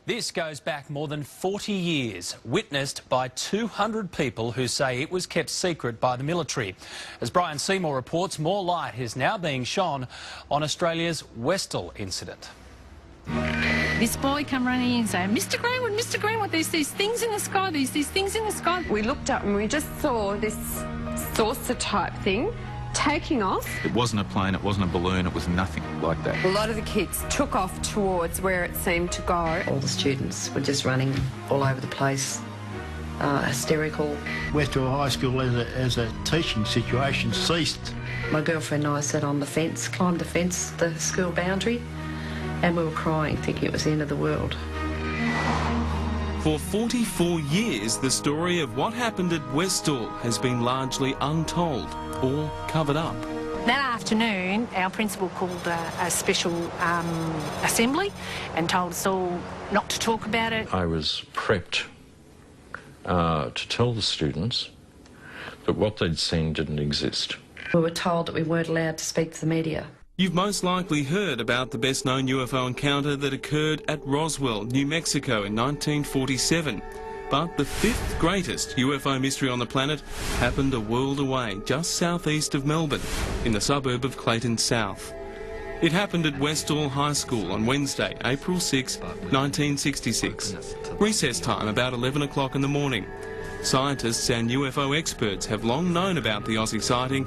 This goes back more than 40 years, witnessed by 200 people who say it was kept secret by the military. As Brian Seymour reports, more light is now being shone on Australia's Westall incident. This boy come running in and say, Mr Greenwood, there's these things in the sky, there's these things in the sky. We looked up and we just saw this saucer type thing taking off. It wasn't a plane, it wasn't a balloon, it was nothing like that. A lot of the kids took off towards where it seemed to go. All the students were just running all over the place, hysterical. Westall High School as a teaching situation ceased. My girlfriend and I sat on the fence, climbed the fence, the school boundary, and we were crying, thinking it was the end of the world. For 44 years, the story of what happened at Westall has been largely untold or covered up. That afternoon, our principal called a special assembly and told us all not to talk about it. I was prepped to tell the students that what they'd seen didn't exist. We were told that we weren't allowed to speak to the media. You've most likely heard about the best-known UFO encounter that occurred at Roswell, New Mexico in 1947. But the fifth greatest UFO mystery on the planet happened a world away, just southeast of Melbourne, in the suburb of Clayton South. It happened at Westall High School on Wednesday, April 6, 1966. Recess time about 11 o'clock in the morning. Scientists and UFO experts have long known about the Aussie sighting,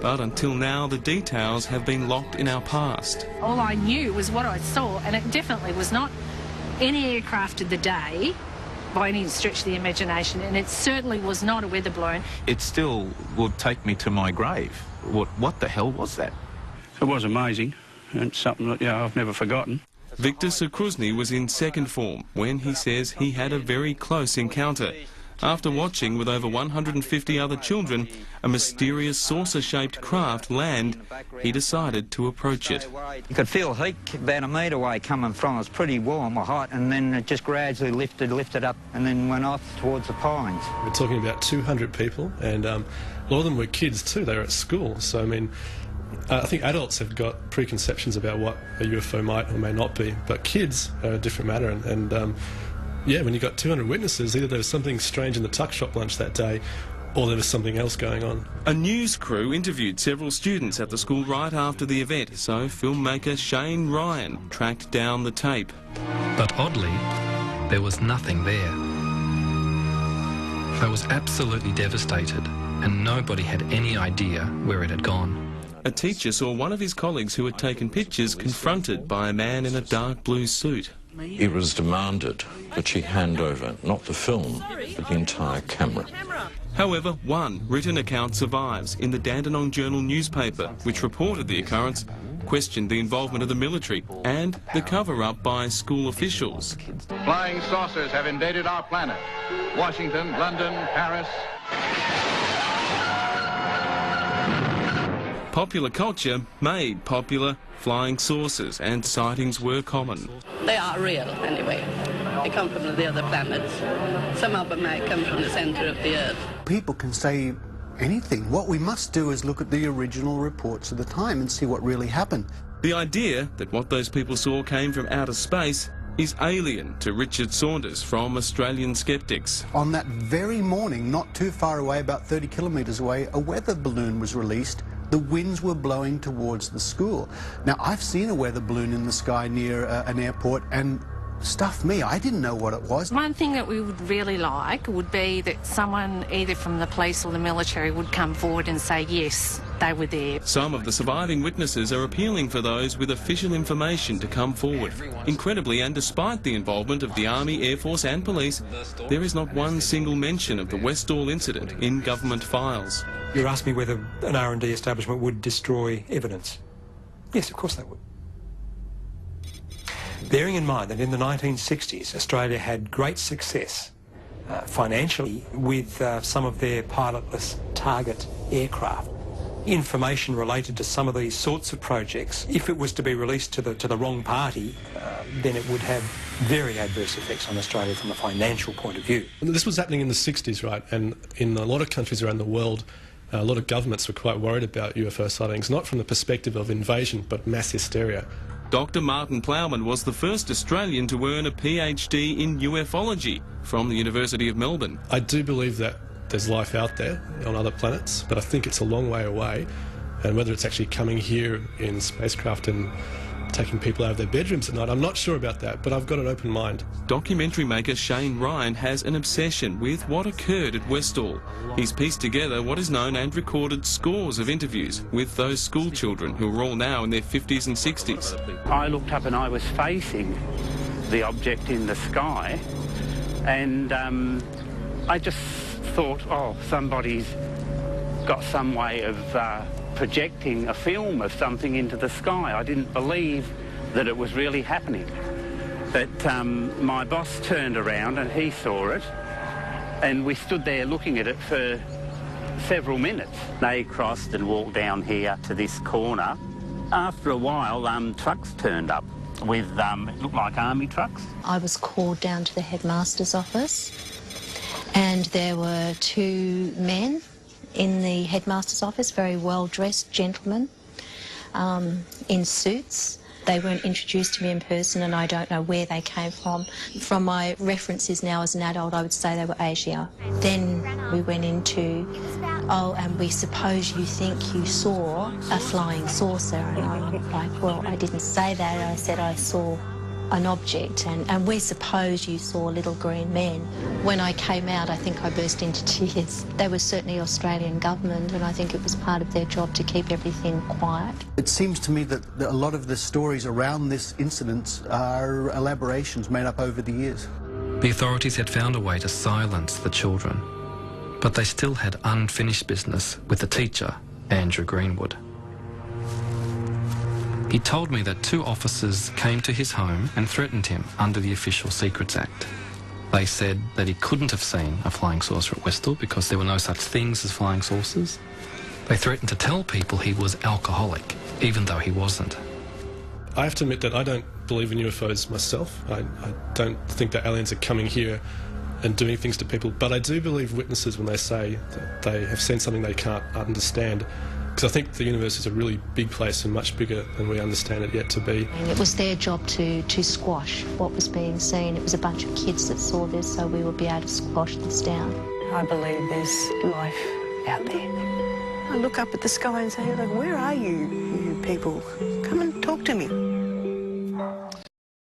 but until now the details have been locked in our past. All I knew was what I saw, and it definitely was not any aircraft of the day by any stretch of the imagination, and it certainly was not a weather balloon. It still would take me to my grave. What the hell was that? It was amazing, and something that I've never forgotten. Victor Sakruzny was in second form when he says he had a very close encounter. After watching with over 150 other children a mysterious saucer-shaped craft land, he decided to approach it. You could feel heat about a metre away coming from us, pretty warm or hot, and then it just gradually lifted up and then went off towards the pines. We're talking about 200 people, and a lot of them were kids too. They were at school, so I mean, I think adults have got preconceptions about what a UFO might or may not be, but kids are a different matter, and yeah, when you've got 200 witnesses, either there was something strange in the tuck shop lunch that day, or there was something else going on. A news crew interviewed several students at the school right after the event, so filmmaker Shane Ryan tracked down the tape. But oddly, there was nothing there. I was absolutely devastated, and nobody had any idea where it had gone. A teacher saw one of his colleagues who had taken pictures confronted by a man in a dark blue suit. It was demanded that she hand over not the film, but the entire camera. However, one written account survives in the Dandenong Journal newspaper, which reported the occurrence, questioned the involvement of the military and the cover-up by school officials. Flying saucers have invaded our planet. Washington, London, Paris. Popular culture made popular flying saucers, and sightings were common. They are real, anyway. They come from the other planets. Some of them may come from the centre of the Earth. People can say anything. What we must do is look at the original reports of the time and see what really happened. The idea that what those people saw came from outer space is alien to Richard Saunders from Australian Skeptics. On that very morning, not too far away, about 30 kilometres away, a weather balloon was released. The winds were blowing towards the school. Now, I've seen a weather balloon in the sky near an airport, and stuff me, I didn't know what it was. One thing that we would really like would be that someone, either from the police or the military, would come forward and say, yes, they were there. Some of the surviving witnesses are appealing for those with official information to come forward. Incredibly, and despite the involvement of the Army, Air Force and police, there is not one single mention of the Westall incident in government files. You're asking me whether an R&D establishment would destroy evidence. Yes, of course they would. Bearing in mind that in the 1960s, Australia had great success financially with some of their pilotless target aircraft. Information related to some of these sorts of projects, if it was to be released to the wrong party, then it would have very adverse effects on Australia from a financial point of view. This was happening in the 60s, right? And in a lot of countries around the world, a lot of governments were quite worried about UFO sightings, not from the perspective of invasion, but mass hysteria. Dr. Martin Plowman was the first Australian to earn a PhD in ufology from the University of Melbourne. I do believe that there's life out there on other planets, but I think it's a long way away. And whether it's actually coming here in spacecraft and taking people out of their bedrooms at night, I'm not sure about that, but I've got an open mind. Documentary maker Shane Ryan has an obsession with what occurred at Westall. He's pieced together what is known and recorded scores of interviews with those school children who are all now in their 50s and 60s. I looked up and I was facing the object in the sky, and I just thought, oh, somebody's got some way of projecting a film of something into the sky. I didn't believe that it was really happening. But my boss turned around and he saw it, and we stood there looking at it for several minutes. They crossed and walked down here to this corner. After a while, trucks turned up with, it looked like army trucks. I was called down to the headmaster's office, and there were two men in the headmaster's office, very well-dressed gentlemen in suits. They weren't introduced to me in person, and I don't know where they came from. From my references now as an adult, I would say they were Asia. Then we went into, oh, and we suppose you think you saw a flying saucer. And I'm like, well, I didn't say that. I said I saw an object, and we suppose you saw little green men. When I came out, I think I burst into tears. They were certainly Australian government, and I think it was part of their job to keep everything quiet. It seems to me that a lot of the stories around this incident are elaborations made up over the years. The authorities had found a way to silence the children, but they still had unfinished business with the teacher, Andrew Greenwood. He told me that two officers came to his home and threatened him under the Official Secrets Act. They said that he couldn't have seen a flying saucer at Westall because there were no such things as flying saucers. They threatened to tell people he was alcoholic, even though he wasn't. I have to admit that I don't believe in UFOs myself. I don't think that aliens are coming here and doing things to people, but I do believe witnesses when they say that they have seen something they can't understand. Because I think the universe is a really big place and much bigger than we understand it yet to be. It was their job to squash what was being seen. It was a bunch of kids that saw this, so we would be able to squash this down. I believe there's life out there. I look up at the sky and say, look, where are you, you people? Come and talk to me.